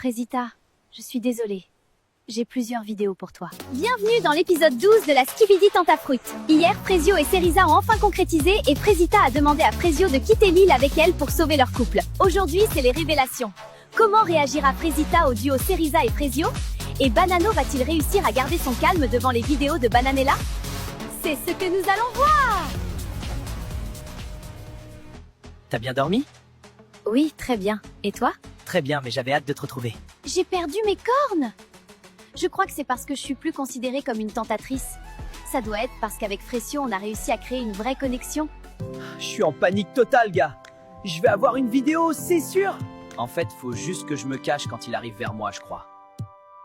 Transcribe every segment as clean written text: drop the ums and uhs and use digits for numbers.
Frésita, je suis désolée. J'ai plusieurs vidéos pour toi. Bienvenue dans l'épisode 12 de la Skibidi Tentafruit. Hier, Frésio et Cerisa ont enfin concrétisé et Frésita a demandé à Frésio de quitter l'île avec elle pour sauver leur couple. Aujourd'hui, c'est les révélations. Comment réagira Frésita au duo Cerisa et Frésio? Et Banano va-t-il réussir à garder son calme devant les vidéos de Bananella? C'est ce que nous allons voir! T'as bien dormi? Oui, très bien. Et toi? Très bien, mais j'avais hâte de te retrouver. J'ai perdu mes cornes! Je crois que c'est parce que je suis plus considérée comme une tentatrice. Ça doit être parce qu'avec Frésio, on a réussi à créer une vraie connexion. Je suis en panique totale, gars. Je vais avoir une vidéo, c'est sûr. En fait, faut juste que je me cache quand il arrive vers moi, je crois.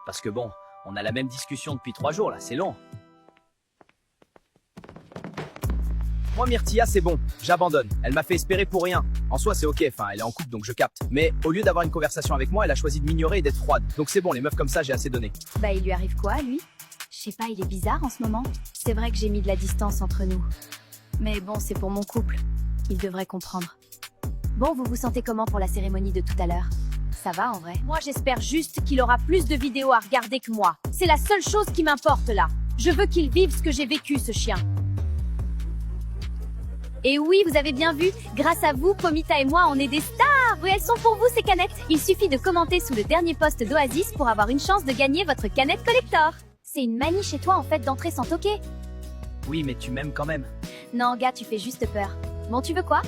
Parce que bon, on a la même discussion depuis 3 jours, là, c'est long. Moi, Myrtilla, c'est bon, j'abandonne. Elle m'a fait espérer pour rien. En soi, c'est ok, enfin, elle est en couple, donc je capte. Mais au lieu d'avoir une conversation avec moi, elle a choisi de m'ignorer et d'être froide. Donc c'est bon, les meufs comme ça, j'ai assez donné. Bah, il lui arrive quoi, lui? Je sais pas, il est bizarre en ce moment. C'est vrai que j'ai mis de la distance entre nous. Mais bon, c'est pour mon couple. Il devrait comprendre. Bon, vous vous sentez comment pour la cérémonie de tout à l'heure? Ça va, en vrai? Moi, j'espère juste qu'il aura plus de vidéos à regarder que moi. C'est la seule chose qui m'importe, là. Je veux qu'il vive ce que j'ai vécu, ce chien. Et oui, vous avez bien vu, grâce à vous, Pomita et moi, on est des stars. Oui, elles sont pour vous, ces canettes. Il suffit de commenter sous le dernier post d'Oasis pour avoir une chance de gagner votre canette collector. C'est une manie chez toi, en fait, d'entrer sans toquer. Oui, mais tu m'aimes quand même. Non, gars, tu fais juste peur. Bon, tu veux quoi?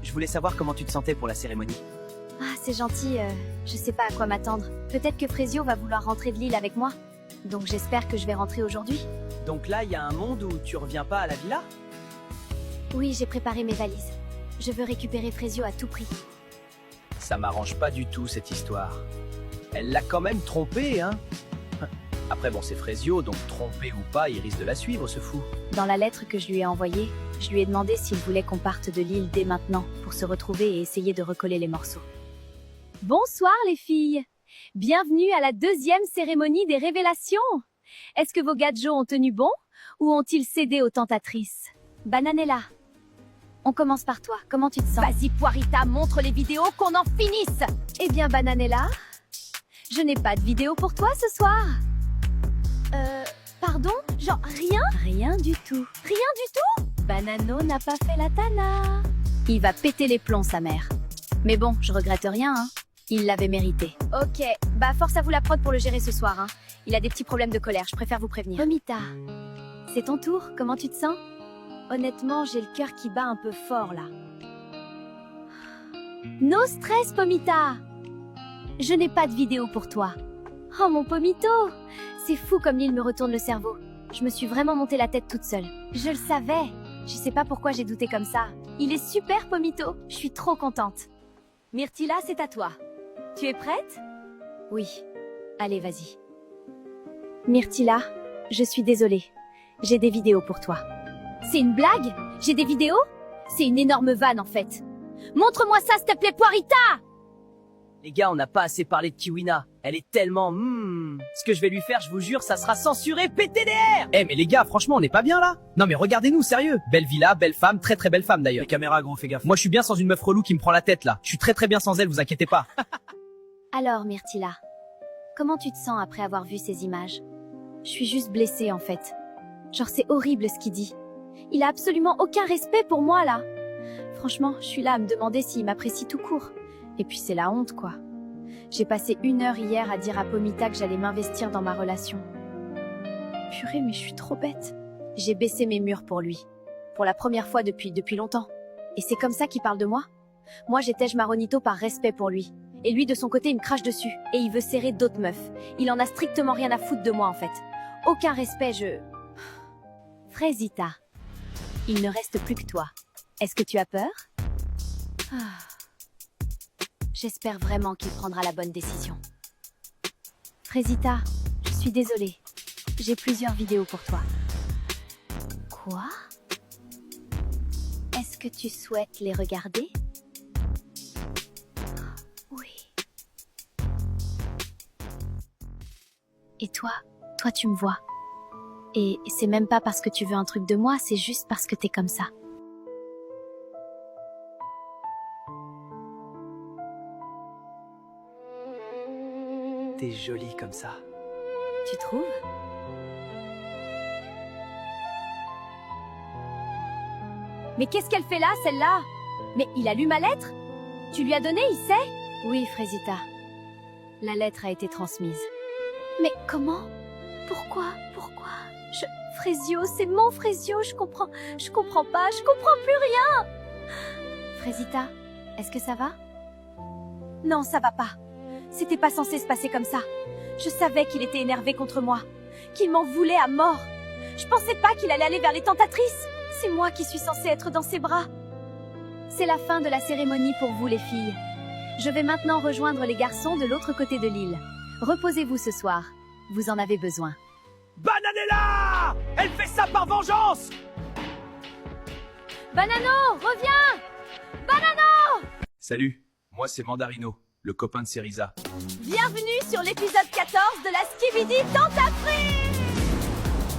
Je voulais savoir comment tu te sentais pour la cérémonie. Ah, c'est gentil, je sais pas à quoi m'attendre. Peut-être que Frésio va vouloir rentrer de l'île avec moi. Donc j'espère que je vais rentrer aujourd'hui. Donc là, il y a un monde où tu reviens pas à la villa? Oui, j'ai préparé mes valises. Je veux récupérer Frésio à tout prix. Ça m'arrange pas du tout, cette histoire. Elle l'a quand même trompé, hein. Après, bon, c'est Frésio, donc trompé ou pas, il risque de la suivre, ce fou. Dans la lettre que je lui ai envoyée, je lui ai demandé s'il voulait qu'on parte de l'île dès maintenant pour se retrouver et essayer de recoller les morceaux. Bonsoir les filles! Bienvenue à la deuxième cérémonie des révélations! Est-ce que vos gadgets ont tenu bon ou ont-ils cédé aux tentatrices? Bananella, on commence par toi, comment tu te sens? Vas-y Poirita, montre les vidéos qu'on en finisse! Eh bien Bananella, je n'ai pas de vidéo pour toi ce soir. Pardon? Genre rien? Rien du tout. Rien du tout? Banano n'a pas fait la tana. Il va péter les plombs, sa mère. Mais bon, je regrette rien, hein. Il l'avait mérité. Ok, bah force à vous la prod pour le gérer ce soir, hein. Il a des petits problèmes de colère, je préfère vous prévenir. Pomita, c'est ton tour, comment tu te sens? Honnêtement, j'ai le cœur qui bat un peu fort, là. No stress, Pomita! Je n'ai pas de vidéo pour toi. Oh, mon Pomito! C'est fou comme l'île me retourne le cerveau. Je me suis vraiment monté la tête toute seule. Je le savais. Je sais pas pourquoi j'ai douté comme ça. Il est super, Pomito. Je suis trop contente. Myrtilla, c'est à toi. Tu es prête? Oui. Allez, vas-y. Myrtilla, je suis désolée. J'ai des vidéos pour toi. C'est une blague? J'ai des vidéos? C'est une énorme vanne, en fait. Montre-moi ça, s'il te plaît, Poirita! Les gars, on n'a pas assez parlé de Kiwina. Elle est tellement... Ce que je vais lui faire, je vous jure, ça sera censuré PTDR. Eh mais les gars, franchement, on n'est pas bien là? Non mais regardez-nous, sérieux. Belle villa, belle femme, très très belle femme d'ailleurs. Les caméras, gros, fais gaffe. Moi je suis bien sans une meuf relou qui me prend la tête là. Je suis très très bien sans elle, vous inquiétez pas. Alors, Myrtilla, comment tu te sens après avoir vu ces images? Je suis juste blessée en fait. Genre c'est horrible ce qu'il dit. Il a absolument aucun respect pour moi là. Franchement, je suis là à me demander s'il m'apprécie tout court. Et puis c'est la honte quoi. J'ai passé 1 heure hier à dire à Pomita que j'allais m'investir dans ma relation. Purée, mais je suis trop bête. J'ai baissé mes murs pour lui. Pour la première fois depuis longtemps. Et c'est comme ça qu'il parle de moi? Moi j'étais Maronito par respect pour lui. Et lui de son côté il me crache dessus. Et il veut serrer d'autres meufs. Il en a strictement rien à foutre de moi en fait. Aucun respect, Frésita, il ne reste plus que toi. Est-ce que tu as peur? J'espère vraiment qu'il prendra la bonne décision. Frésita, je suis désolée. J'ai plusieurs vidéos pour toi. Quoi? Est-ce que tu souhaites les regarder? Oui. Et toi tu me vois. Et c'est même pas parce que tu veux un truc de moi, c'est juste parce que t'es comme ça. T'es jolie comme ça. Tu trouves? Mais qu'est-ce qu'elle fait là, celle-là? Mais il a lu ma lettre? Tu lui as donné, il sait? Oui, Frésita. La lettre a été transmise. Mais comment? Pourquoi? Frésio, c'est mon Frésio, je comprends pas, je comprends plus rien! Frésita, est-ce que ça va? Non, ça va pas. C'était pas censé se passer comme ça. Je savais qu'il était énervé contre moi, qu'il m'en voulait à mort. Je pensais pas qu'il allait aller vers les tentatrices. C'est moi qui suis censée être dans ses bras. C'est la fin de la cérémonie pour vous, les filles. Je vais maintenant rejoindre les garçons de l'autre côté de l'île. Reposez-vous ce soir. Vous en avez besoin. Bananella! Elle fait ça par vengeance! Banano, reviens! Banano! Salut, moi c'est Mandarino, le copain de Cerisa. Bienvenue sur l'épisode 14 de la Skibidi Tentafree!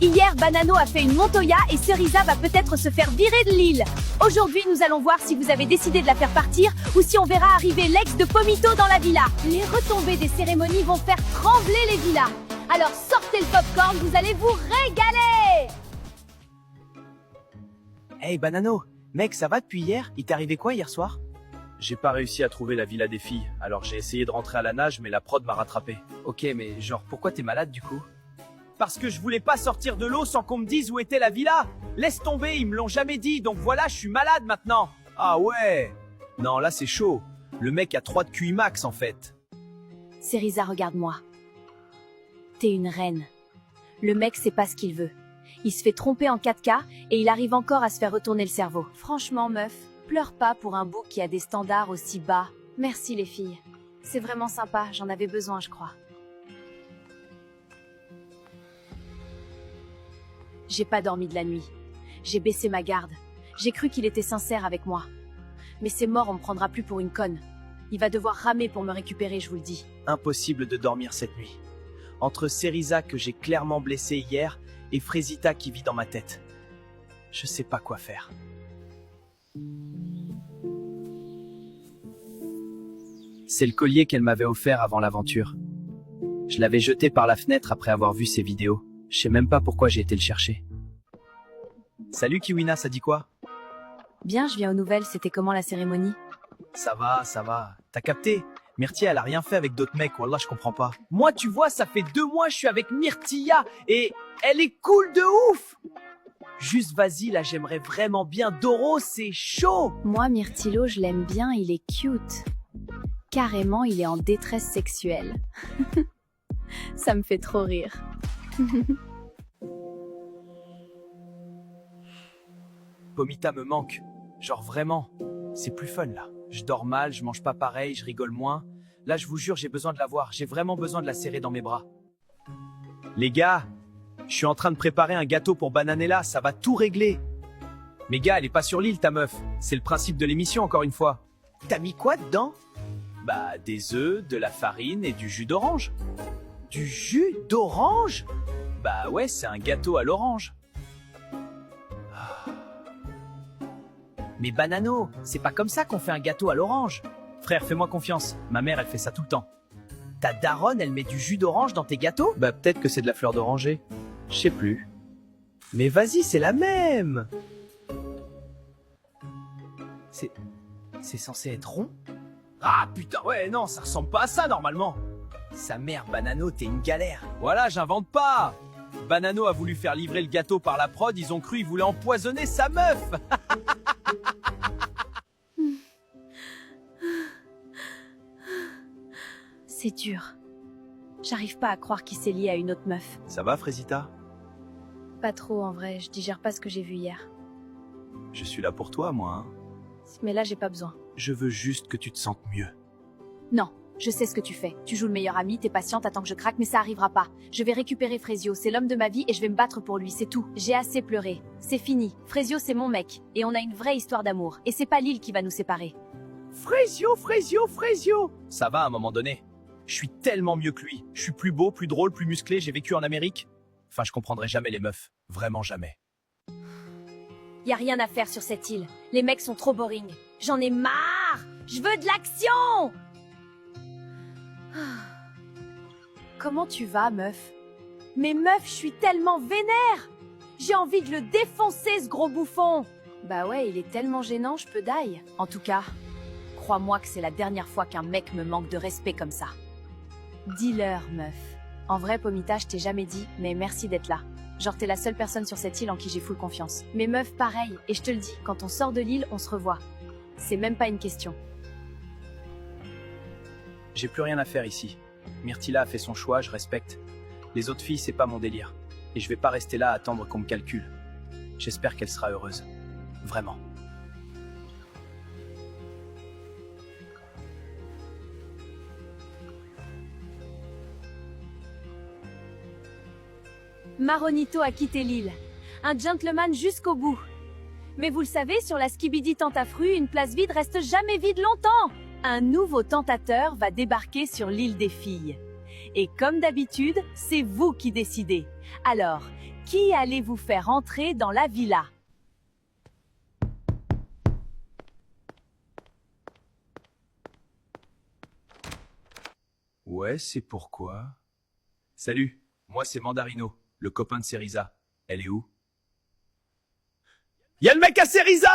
Hier, Banano a fait une Montoya et Cerisa va peut-être se faire virer de l'île. Aujourd'hui, nous allons voir si vous avez décidé de la faire partir ou si on verra arriver l'ex de Pomito dans la villa. Les retombées des cérémonies vont faire trembler les villas. Alors sortez le popcorn, vous allez vous régaler! Hey Banano, mec, ça va depuis hier? Il t'est arrivé quoi hier soir? J'ai pas réussi à trouver la villa des filles, alors j'ai essayé de rentrer à la nage, mais la prod m'a rattrapé. Ok, mais genre, pourquoi t'es malade du coup? Parce que je voulais pas sortir de l'eau sans qu'on me dise où était la villa. Laisse tomber, ils me l'ont jamais dit, donc voilà, je suis malade maintenant. Ah ouais? Non, là c'est chaud. Le mec a 3 de QI max en fait. Cerisa, regarde-moi. T'es une reine. Le mec sait pas ce qu'il veut. Il se fait tromper en 4K et il arrive encore à se faire retourner le cerveau. Franchement, meuf, pleure pas pour un bouc qui a des standards aussi bas. Merci les filles. C'est vraiment sympa, j'en avais besoin, je crois. J'ai pas dormi de la nuit. J'ai baissé ma garde. J'ai cru qu'il était sincère avec moi. Mais c'est mort, on me prendra plus pour une conne. Il va devoir ramer pour me récupérer, je vous le dis. Impossible de dormir cette nuit. Entre Cerisa que j'ai clairement blessé hier et Frésita qui vit dans ma tête. Je sais pas quoi faire. C'est le collier qu'elle m'avait offert avant l'aventure. Je l'avais jeté par la fenêtre après avoir vu ses vidéos. Je sais même pas pourquoi j'ai été le chercher. Salut Kiwina, ça dit quoi? Bien, je viens aux nouvelles, c'était comment la cérémonie? Ça va. T'as capté? Myrtilla, elle a rien fait avec d'autres mecs, wallah, je comprends pas. Moi, tu vois, ça fait 2 mois, je suis avec Myrtilla, et elle est cool de ouf! Juste vas-y, là, j'aimerais vraiment bien. Doro, c'est chaud! Moi, Myrtillo, je l'aime bien, il est cute. Carrément, il est en détresse sexuelle. Ça me fait trop rire. Pomita me manque. Genre vraiment. C'est plus fun, là. Je dors mal, je mange pas pareil, je rigole moins. Là, je vous jure, j'ai besoin de la voir. J'ai vraiment besoin de la serrer dans mes bras. Les gars, je suis en train de préparer un gâteau pour Bananella, ça va tout régler. Mais gars, elle est pas sur l'île, ta meuf. C'est le principe de l'émission, encore une fois. T'as mis quoi dedans? Bah, des œufs, de la farine et du jus d'orange. Du jus d'orange? Bah ouais, c'est un gâteau à l'orange. Mais Banano, c'est pas comme ça qu'on fait un gâteau à l'orange. Frère, fais-moi confiance. Ma mère, elle fait ça tout le temps. Ta daronne, elle met du jus d'orange dans tes gâteaux? Bah peut-être que c'est de la fleur d'oranger. Je sais plus. Mais vas-y, c'est la même. C'est censé être rond? Ah putain, ouais, non, ça ressemble pas à ça normalement. Sa mère, Banano, t'es une galère. Voilà, j'invente pas. Banano a voulu faire livrer le gâteau par la prod, ils ont cru il voulait empoisonner sa meuf. C'est dur. J'arrive pas à croire qu'il s'est lié à une autre meuf. Ça va, Frésita? Pas trop en vrai, je digère pas ce que j'ai vu hier. Je suis là pour toi, moi. Hein. Mais là, j'ai pas besoin. Je veux juste que tu te sentes mieux. Non, je sais ce que tu fais. Tu joues le meilleur ami, t'es patiente, attends que je craque, mais ça arrivera pas. Je vais récupérer Frésio, c'est l'homme de ma vie et je vais me battre pour lui, c'est tout. J'ai assez pleuré. C'est fini. Frésio, c'est mon mec. Et on a une vraie histoire d'amour. Et c'est pas l'île qui va nous séparer. Frésio! Ça va à un moment donné. Je suis tellement mieux que lui. Je suis plus beau, plus drôle, plus musclé, j'ai vécu en Amérique. Enfin, je comprendrai jamais les meufs. Vraiment jamais. Y a rien à faire sur cette île. Les mecs sont trop boring. J'en ai marre! Je veux de l'action! Comment tu vas, meuf? Mais meuf, je suis tellement vénère! J'ai envie de le défoncer, ce gros bouffon! Bah ouais, il est tellement gênant, je peux die. En tout cas, crois-moi que c'est la dernière fois qu'un mec me manque de respect comme ça. Dis-leur, meuf. En vrai, Pomita, je t'ai jamais dit, mais merci d'être là. Genre, t'es la seule personne sur cette île en qui j'ai full confiance. Mais meuf, pareil, et je te le dis, quand on sort de l'île, on se revoit. C'est même pas une question. J'ai plus rien à faire ici. Myrtilla a fait son choix, je respecte. Les autres filles, c'est pas mon délire. Et je vais pas rester là à attendre qu'on me calcule. J'espère qu'elle sera heureuse. Vraiment. Maronito a quitté l'île. Un gentleman jusqu'au bout. Mais vous le savez, sur la Skibidi Tentafru, une place vide reste jamais vide longtemps. Un nouveau tentateur va débarquer sur l'île des filles. Et comme d'habitude, c'est vous qui décidez. Alors, qui allez-vous faire entrer dans la villa? Ouais, c'est pourquoi. Salut, moi c'est Mandarino, le copain de Cerisa. Elle est où? Y'a le mec à Cerisa!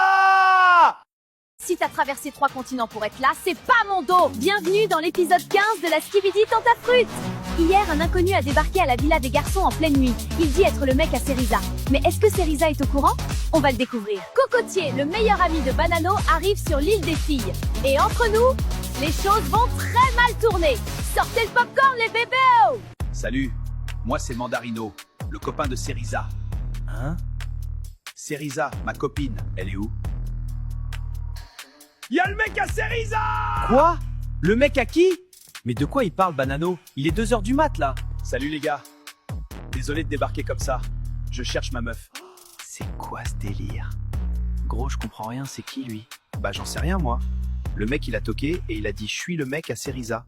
Si t'as traversé 3 continents pour être là, c'est pas mon dos! Bienvenue dans l'épisode 15 de la Skibidi Tentafruit! Hier, un inconnu a débarqué à la villa des garçons en pleine nuit. Il dit être le mec à Cerisa. Mais est-ce que Cerisa est au courant? On va le découvrir. Cocotier, le meilleur ami de Banano, arrive sur l'île des filles. Et entre nous, les choses vont très mal tourner. Sortez le popcorn, les bébés! Salut, moi c'est Mandarino, le copain de Cerisa. Hein? Cerisa, ma copine, elle est où? Y'a le mec à Cerisa! Quoi? Le mec à qui? Mais de quoi il parle, Banano? Il est 2h du mat, là. Salut les gars. Désolé de débarquer comme ça. Je cherche ma meuf. C'est quoi ce délire? Gros, je comprends rien, c'est qui lui? Bah j'en sais rien, moi. Le mec, il a toqué et il a dit « Je suis le mec à Cerisa ».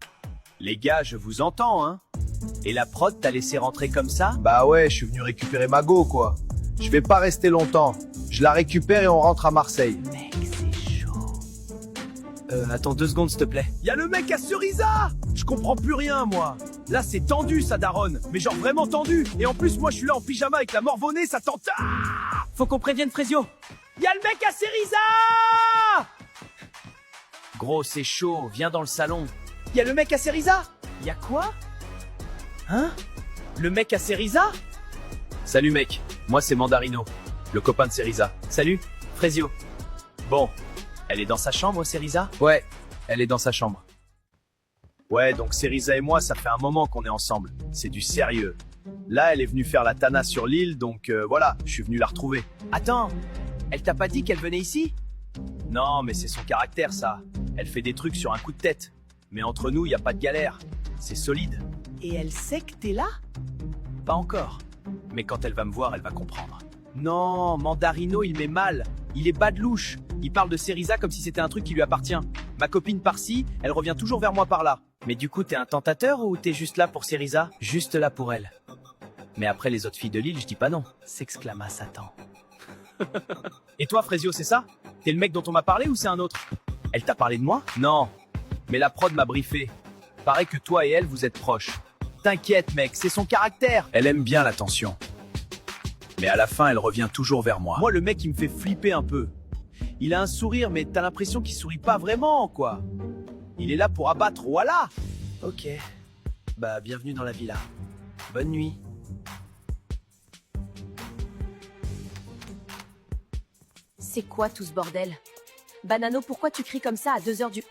Les gars, je vous entends, hein? Et la prod t'a laissé rentrer comme ça? Bah ouais, je suis venu récupérer ma go, quoi. Je vais pas rester longtemps. Je la récupère et on rentre à Marseille. Mec, c'est chaud. Attends 2 secondes, s'il te plaît. Y'a le mec à Cerisa! Je comprends plus rien, moi. Là, c'est tendu, ça daronne. Mais genre vraiment tendu. Et en plus, moi, je suis là en pyjama avec la morvonnée, ça tente. Ah, faut qu'on prévienne Frésio. Y'a le mec à Cerisa! Gros, c'est chaud. Viens dans le salon. Y'a le mec à Cerisa? Y'a quoi? Hein? Le mec à Cerisa? Salut mec, moi c'est Mandarino, le copain de Cerisa. Salut, Frésio. Bon, elle est dans sa chambre, Cerisa? Ouais, elle est dans sa chambre. Ouais, donc Cerisa et moi, ça fait un moment qu'on est ensemble. C'est du sérieux. Là, elle est venue faire la tana sur l'île, donc voilà, je suis venu la retrouver. Attends, elle t'a pas dit qu'elle venait ici? Non, mais c'est son caractère, ça. Elle fait des trucs sur un coup de tête. Mais entre nous, y a pas de galère. C'est solide. Et elle sait que t'es là? Pas encore. Mais quand elle va me voir, elle va comprendre. Non, Mandarino, il met mal. Il est bas de louche. Il parle de Cerisa comme si c'était un truc qui lui appartient. Ma copine par-ci, elle revient toujours vers moi par-là. Mais du coup, t'es un tentateur ou t'es juste là pour Cerisa? Juste là pour elle. Mais après les autres filles de l'île, je dis pas non. S'exclama Satan. Et toi, Frésio, c'est ça? T'es le mec dont on m'a parlé ou c'est un autre? Elle t'a parlé de moi? Non. Mais la prod m'a briefé. Paraît que toi et elle, vous êtes proches. T'inquiète, mec, c'est son caractère. Elle aime bien l'attention. Mais à la fin, elle revient toujours vers moi. Moi, le mec, il me fait flipper un peu. Il a un sourire, mais t'as l'impression qu'il sourit pas vraiment, quoi. Il est là pour abattre, voilà. Ok. Bah, bienvenue dans la villa. Bonne nuit. C'est quoi tout ce bordel? Banano, pourquoi tu cries comme ça à 2h du...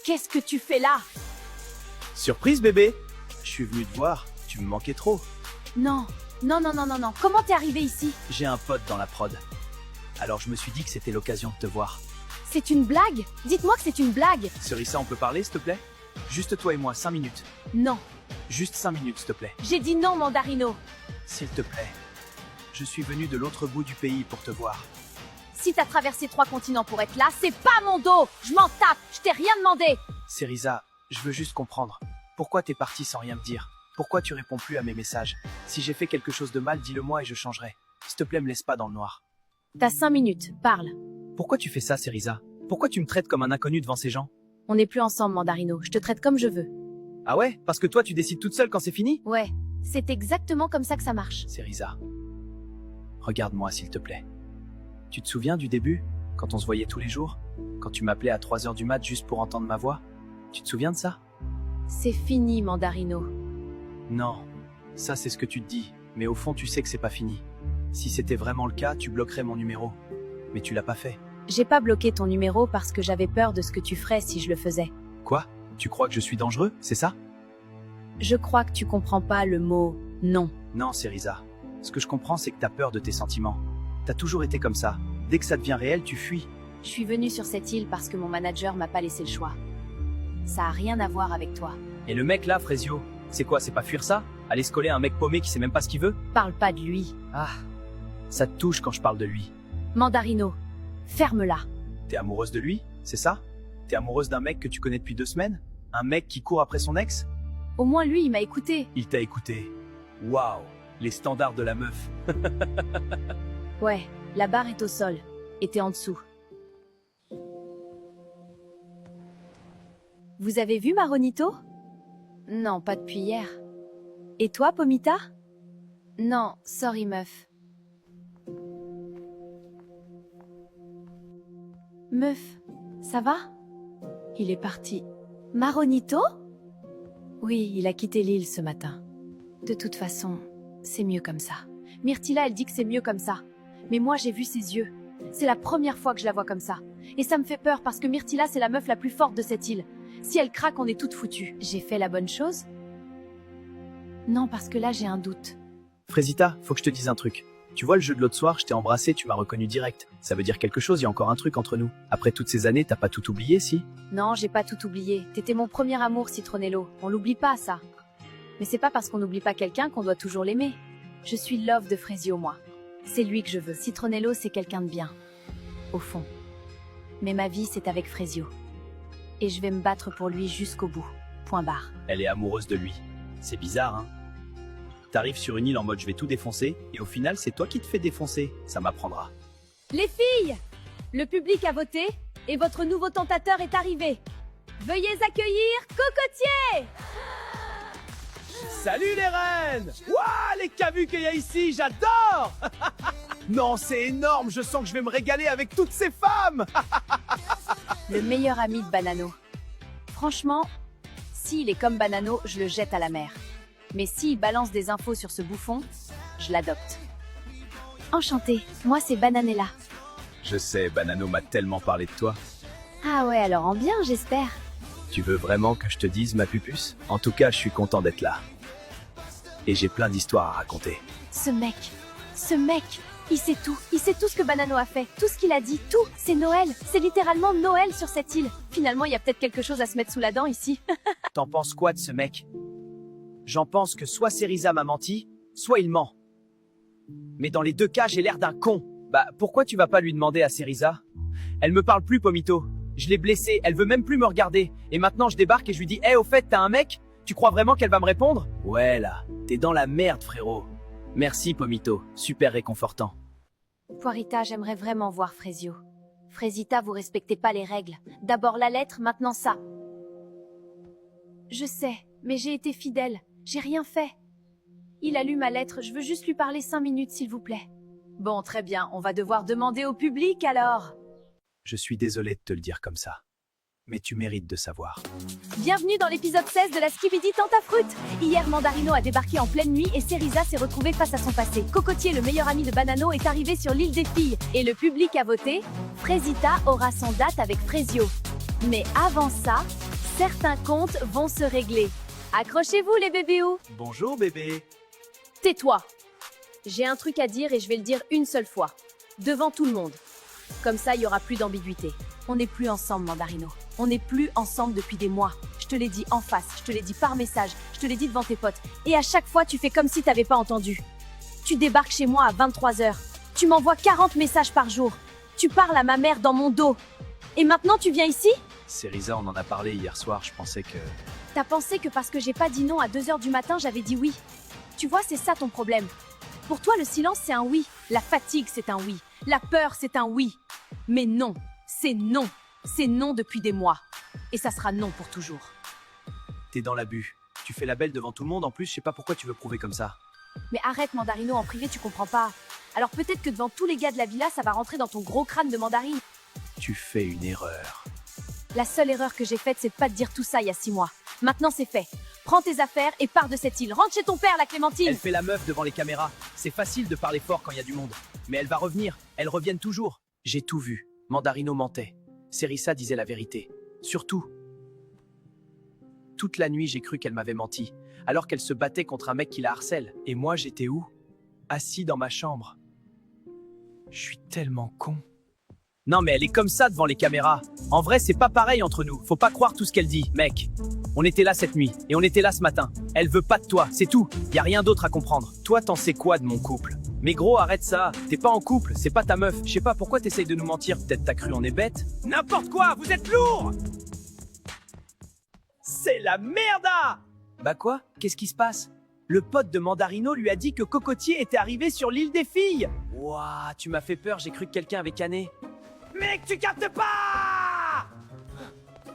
Qu'est-ce que tu fais là? Surprise, bébé. Je suis venu te voir. Tu me manquais trop. Non, non, non, non, non, non. Comment t'es arrivé ici? J'ai un pote dans la prod. Alors je me suis dit que c'était l'occasion de te voir. C'est une blague? Dites-moi que c'est une blague. Cerisa, on peut parler, s'il te plaît? Juste toi et moi, 5 minutes. Non. Juste 5 minutes, s'il te plaît. J'ai dit non, Mandarino. S'il te plaît. Je suis venu de l'autre bout du pays pour te voir. Si t'as traversé 3 continents pour être là, c'est pas mon dos. Je m'en tape. Je t'ai rien demandé. Cerisa, je veux juste comprendre. Pourquoi t'es parti sans rien me dire? Pourquoi tu réponds plus à mes messages? Si j'ai fait quelque chose de mal, dis-le-moi et je changerai. S'il te plaît, me laisse pas dans le noir. T'as 5 minutes. Parle. Pourquoi tu fais ça, Cerisa? Pourquoi tu me traites comme un inconnu devant ces gens? On n'est plus ensemble, Mandarino. Je te traite comme je veux. Ah ouais? Parce que toi, tu décides toute seule quand c'est fini? Ouais, c'est exactement comme ça que ça marche. Seriza, regarde-moi s'il te plaît. Tu te souviens du début, quand on se voyait tous les jours? Quand tu m'appelais à 3 heures du mat juste pour entendre ma voix? Tu te souviens de ça? C'est fini, Mandarino. Non, ça c'est ce que tu te dis, mais au fond tu sais que c'est pas fini. Si c'était vraiment le cas, tu bloquerais mon numéro. Mais tu l'as pas fait. J'ai pas bloqué ton numéro parce que j'avais peur de ce que tu ferais si je le faisais. Quoi? Tu crois que je suis dangereux, c'est ça? Je crois que tu comprends pas le mot « non ». Non, Seriza. Ce que je comprends, c'est que t'as peur de tes sentiments. T'as toujours été comme ça. Dès que ça devient réel, tu fuis. Je suis venue sur cette île parce que mon manager m'a pas laissé le choix. Ça a rien à voir avec toi. Et le mec là, Frezio, c'est quoi, c'est pas fuir ça? Aller se coller à un mec paumé qui sait même pas ce qu'il veut? Parle pas de lui. Ah, ça te touche quand je parle de lui. Mandarino, ferme-la. T'es amoureuse de lui, c'est ça? T'es amoureuse d'un mec que tu connais depuis 2 semaines? Un mec qui court après son ex? Au moins lui, il m'a écouté. Il t'a écouté. Waouh, les standards de la meuf. Ouais, la barre est au sol. Et t'es en dessous. Vous avez vu Maronito? Non, pas depuis hier. Et toi, Pomita? Non, sorry meuf. Meuf, ça va? Il est parti. Maronito? Oui, il a quitté l'île ce matin. De toute façon, c'est mieux comme ça. Myrtilla, elle dit que c'est mieux comme ça. Mais moi, j'ai vu ses yeux. C'est la première fois que je la vois comme ça. Et ça me fait peur parce que Myrtilla, c'est la meuf la plus forte de cette île. Si elle craque, on est toutes foutues. J'ai fait la bonne chose? Non, parce que là, j'ai un doute. Frésita, faut que je te dise un truc. Tu vois le jeu de l'autre soir, je t'ai embrassé, tu m'as reconnu direct. Ça veut dire quelque chose, il y a encore un truc entre nous. Après toutes ces années, t'as pas tout oublié, si? Non, j'ai pas tout oublié. T'étais mon premier amour, Citronello. On l'oublie pas, ça. Mais c'est pas parce qu'on n'oublie pas quelqu'un qu'on doit toujours l'aimer. Je suis love de Frezio, moi. C'est lui que je veux. Citronello, c'est quelqu'un de bien. Au fond. Mais ma vie, c'est avec Frezio. Et je vais me battre pour lui jusqu'au bout. Point barre. Elle est amoureuse de lui. C'est bizarre, hein? T'arrives sur une île en mode je vais tout défoncer, et au final, c'est toi qui te fais défoncer. Ça m'apprendra. Les filles! Le public a voté, et votre nouveau tentateur est arrivé. Veuillez accueillir Cocotier! Salut les reines! Waouh, les cavus qu'il y a ici, j'adore! Non, c'est énorme, je sens que je vais me régaler avec toutes ces femmes! Le meilleur ami de Banano. Franchement, s'il est comme Banano, je le jette à la mer. Mais s'il balance des infos sur ce bouffon, je l'adopte. Enchantée, moi c'est Bananella. Je sais, Banano m'a tellement parlé de toi. Ah ouais, alors en bien, j'espère. Tu veux vraiment que je te dise, ma pupuce? En tout cas, je suis content d'être là. Et j'ai plein d'histoires à raconter. Ce mec, il sait tout ce que Banano a fait, tout ce qu'il a dit, tout, c'est Noël, c'est littéralement Noël sur cette île. Finalement, il y a peut-être quelque chose à se mettre sous la dent ici. T'en penses quoi de ce mec? J'en pense que soit Seriza m'a menti, soit il ment. Mais dans les deux cas, j'ai l'air d'un con. Bah, pourquoi tu vas pas lui demander à Seriza? Elle me parle plus, Pomito. Je l'ai blessée, elle veut même plus me regarder. Et maintenant, je débarque et je lui dis, hey, au fait, t'as un mec? Tu crois vraiment qu'elle va me répondre? Ouais, là, t'es dans la merde, frérot. Merci, Pomito. Super réconfortant. Poirita, j'aimerais vraiment voir Frezio. Frésita, vous respectez pas les règles. D'abord la lettre, maintenant ça. Je sais, mais j'ai été fidèle. J'ai rien fait. Il a lu ma lettre, je veux juste lui parler 5 minutes, s'il vous plaît. Bon, très bien, on va devoir demander au public, alors. Je suis désolé de te le dire comme ça. Mais tu mérites de savoir. Bienvenue dans l'épisode 16 de la Skibidi Tentafruit. Hier, Mandarino a débarqué en pleine nuit et Seriza s'est retrouvée face à son passé. Cocotier, le meilleur ami de Banano, est arrivé sur l'île des filles. Et le public a voté. Frésita aura son date avec Frezio. Mais avant ça, certains comptes vont se régler. Accrochez-vous les bébéous. Bonjour, bébé. Tais-toi. J'ai un truc à dire et je vais le dire une seule fois. Devant tout le monde. Comme ça, il n'y aura plus d'ambiguïté. On n'est plus ensemble, Mandarino. On n'est plus ensemble depuis des mois. Je te l'ai dit en face, je te l'ai dit par message, je te l'ai dit devant tes potes. Et à chaque fois, tu fais comme si t'avais pas entendu. Tu débarques chez moi à 23h. Tu m'envoies 40 messages par jour. Tu parles à ma mère dans mon dos. Et maintenant, tu viens ici? Seriza, on en a parlé hier soir, je pensais que... T'as pensé que parce que j'ai pas dit non à 2h du matin, j'avais dit oui. Tu vois, c'est ça ton problème. Pour toi, le silence, c'est un oui. La fatigue, c'est un oui. La peur, c'est un oui. Mais non, c'est non. C'est non depuis des mois. Et ça sera non pour toujours. T'es dans l'abus. Tu fais la belle devant tout le monde, en plus, je sais pas pourquoi tu veux prouver comme ça. Mais arrête, Mandarino, en privé, tu comprends pas. Alors peut-être que devant tous les gars de la villa, ça va rentrer dans ton gros crâne de mandarine. Tu fais une erreur. La seule erreur que j'ai faite, c'est de pas te dire tout ça il y a 6 mois. Maintenant, c'est fait. Prends tes affaires et pars de cette île. Rentre chez ton père, la Clémentine. Elle fait la meuf devant les caméras. C'est facile de parler fort quand il y a du monde. Mais elle va revenir. Elles reviennent toujours. J'ai tout vu. Mandarino mentait. Serissa disait la vérité. Surtout. Toute la nuit, j'ai cru qu'elle m'avait menti. Alors qu'elle se battait contre un mec qui la harcèle. Et moi, j'étais où? Assis dans ma chambre. Je suis tellement con. Non mais elle est comme ça devant les caméras. En vrai, c'est pas pareil entre nous. Faut pas croire tout ce qu'elle dit, mec. On était là cette nuit, et on était là ce matin. Elle veut pas de toi, c'est tout. Y a rien d'autre à comprendre. Toi, t'en sais quoi de mon couple? Mais gros, arrête ça. T'es pas en couple, c'est pas ta meuf. Je sais pas pourquoi t'essayes de nous mentir. Peut-être t'as cru on est bête. N'importe quoi, vous êtes lourd. C'est la merde. Bah quoi? Qu'est-ce qui se passe? Le pote de Mandarino lui a dit que Cocotier était arrivé sur l'île des filles. Ouah, tu m'as fait peur, j'ai cru que quelqu'un avait canné. Mec, tu captes pas!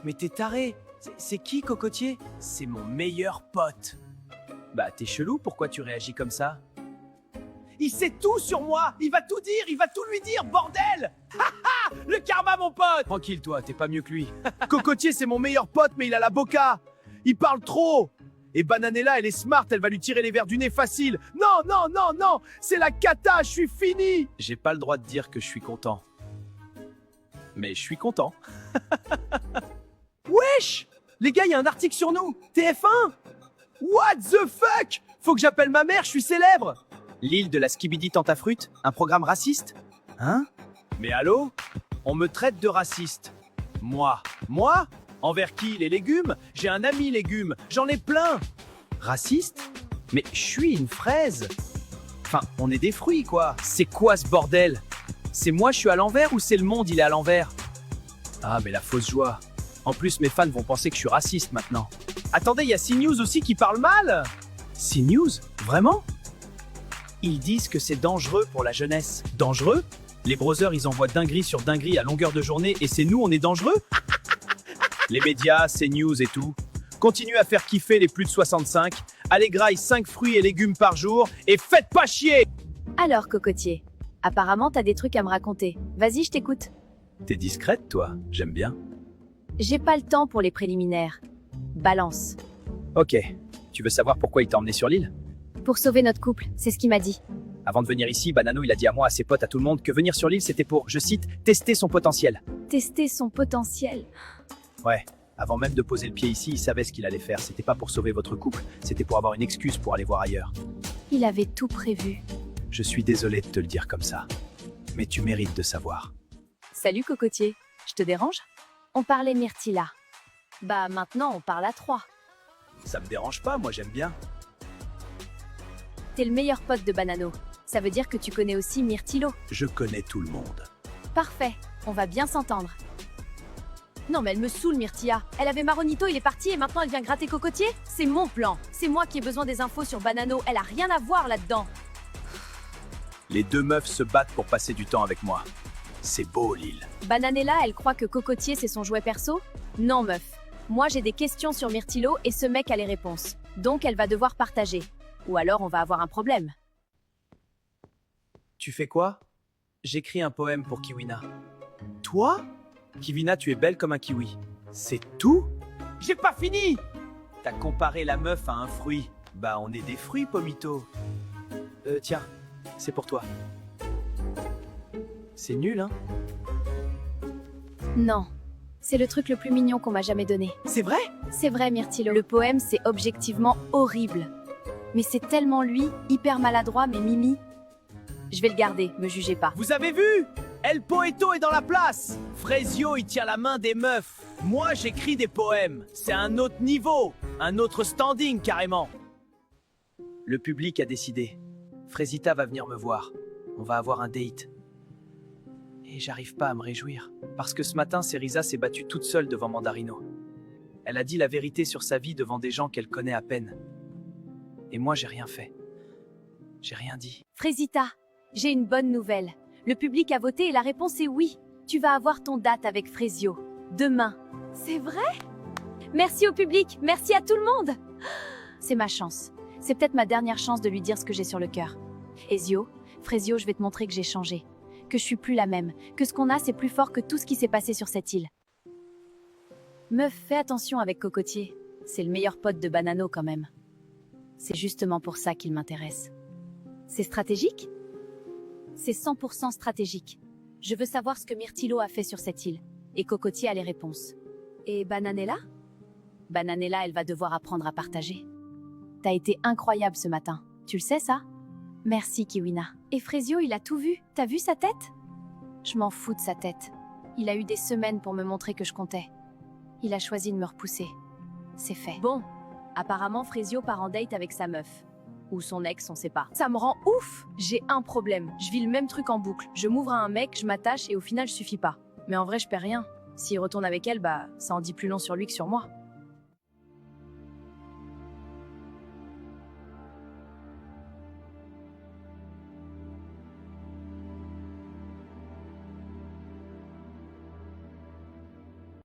Mais t'es taré. C'est qui, Cocotier? C'est mon meilleur pote. Bah, t'es chelou, pourquoi tu réagis comme ça? Il sait tout sur moi! Il va tout dire, il va tout lui dire, bordel! Haha! Le karma, mon pote! Tranquille, toi, t'es pas mieux que lui. Cocotier, c'est mon meilleur pote, mais il a la boca. Il parle trop. Et Bananella, elle est smart, elle va lui tirer les verres du nez facile. Non, non, non, non, c'est la cata, je suis fini. J'ai pas le droit de dire que je suis content. Mais je suis content. Wesh! Les gars, il y a un article sur nous. TF1! What the fuck? Faut que j'appelle ma mère, je suis célèbre. L'île de la Skibidi Tentafruit, un programme raciste? Hein? Mais allô? On me traite de raciste. Moi? Moi? Envers qui? Les légumes? J'ai un ami légumes, j'en ai plein. Raciste? Mais je suis une fraise. Enfin, on est des fruits, quoi. C'est quoi ce bordel? C'est moi, je suis à l'envers ou c'est le monde, il est à l'envers? Ah, mais la fausse joie. En plus, mes fans vont penser que je suis raciste maintenant. Attendez, il y a CNews aussi qui parle mal. CNews? Vraiment? Ils disent que c'est dangereux pour la jeunesse. Dangereux? Les brothers, ils envoient dinguerie sur dinguerie à longueur de journée et c'est nous, on est dangereux? Les médias, CNews et tout. Continuez à faire kiffer les plus de 65. Allez graille 5 fruits et légumes par jour et faites pas chier! Alors, Cocotier, apparemment, t'as des trucs à me raconter. Vas-y, je t'écoute. T'es discrète, toi. J'aime bien. J'ai pas le temps pour les préliminaires. Balance. Ok. Tu veux savoir pourquoi il t'a emmené sur l'île? Pour sauver notre couple, c'est ce qu'il m'a dit. Avant de venir ici, Banano, il a dit à moi, à ses potes, à tout le monde, que venir sur l'île, c'était pour, je cite, tester son potentiel. Tester son potentiel. Ouais. Avant même de poser le pied ici, il savait ce qu'il allait faire. C'était pas pour sauver votre couple, c'était pour avoir une excuse pour aller voir ailleurs. Il avait tout prévu. Je suis désolé de te le dire comme ça. Mais tu mérites de savoir. Salut, Cocotier. Je te dérange? On parlait Myrtilla. Bah, maintenant, on parle à 3. Ça me dérange pas, moi j'aime bien. T'es le meilleur pote de Banano. Ça veut dire que tu connais aussi Myrtillo. Je connais tout le monde. Parfait, on va bien s'entendre. Non mais elle me saoule Myrtilla. Elle avait Maronito, il est parti et maintenant elle vient gratter Cocotier? C'est mon plan. C'est moi qui ai besoin des infos sur Banano. Elle a rien à voir là-dedans. Les deux meufs se battent pour passer du temps avec moi. C'est beau, l'île. Bananella, elle croit que Cocotier c'est son jouet perso? Non meuf. Moi j'ai des questions sur Myrtillo et ce mec a les réponses. Donc elle va devoir partager. Ou alors on va avoir un problème. Tu fais quoi? J'écris un poème pour Kiwina. Toi? Kiwina, tu es belle comme un kiwi. C'est tout? J'ai pas fini! T'as comparé la meuf à un fruit. Bah, on est des fruits, Pomito. Tiens, c'est pour toi. C'est nul, hein? Non. C'est le truc le plus mignon qu'on m'a jamais donné. C'est vrai? C'est vrai, Myrtillo. Le poème, c'est objectivement horrible. Mais c'est tellement lui, hyper maladroit, mais Mimi. Je vais le garder, me jugez pas. Vous avez vu? El Poeto est dans la place! Frezio, il tient la main des meufs. Moi, j'écris des poèmes. C'est un autre niveau. Un autre standing, carrément. Le public a décidé. Frezita va venir me voir. On va avoir un date. Et j'arrive pas à me réjouir. Parce que ce matin, Serisa s'est battue toute seule devant Mandarino. Elle a dit la vérité sur sa vie devant des gens qu'elle connaît à peine. Et moi, j'ai rien fait. J'ai rien dit. Frésita, j'ai une bonne nouvelle. Le public a voté et la réponse est oui. Tu vas avoir ton date avec Frezio. Demain. C'est vrai? Merci au public, merci à tout le monde. C'est ma chance. C'est peut-être ma dernière chance de lui dire ce que j'ai sur le cœur. Ezio, Frésio, je vais te montrer que j'ai changé. Que je suis plus la même. Que ce qu'on a, c'est plus fort que tout ce qui s'est passé sur cette île. Meuf, fais attention avec Cocotier. C'est le meilleur pote de Banano quand même. C'est justement pour ça qu'il m'intéresse. C'est stratégique? C'est 100% stratégique. Je veux savoir ce que Myrtillo a fait sur cette île. Et Cocotier a les réponses. Et Bananella? Bananella, elle va devoir apprendre à partager. T'as été incroyable ce matin. Tu le sais, ça? Merci, Kiwina. Et Frésio, il a tout vu. T'as vu sa tête? Je m'en fous de sa tête. Il a eu des semaines pour me montrer que je comptais. Il a choisi de me repousser. C'est fait. Bon, apparemment, Frésio part en date avec sa meuf. Ou son ex, on sait pas. Ça me rend ouf! J'ai un problème. Je vis le même truc en boucle. Je m'ouvre à un mec, je m'attache et au final, je suffis pas. Mais en vrai, je perds rien. S'il retourne avec elle, bah, ça en dit plus long sur lui que sur moi.